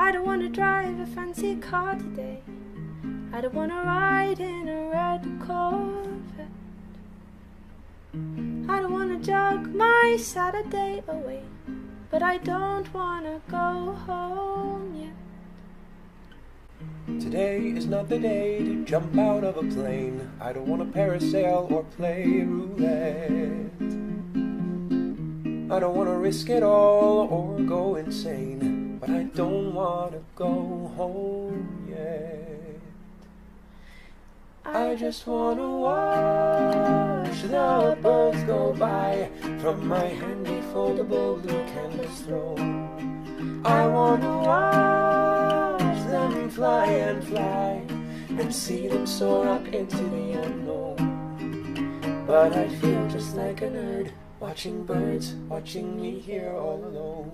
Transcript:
I don't wanna drive a fancy car today. I don't wanna ride in a red Corvette. I don't wanna jog my Saturday away, but I don't wanna go home yet. Today is not the day to jump out of a plane. I don't wanna parasail or play roulette. I don't wanna risk it all or go insane, but I don't wanna go home yet. I just wanna watch the birds go by from my handy foldable blue canvas throne. I wanna watch them fly and fly and see them soar up into the unknown. But I feel just like a nerd watching birds, watching me here all alone.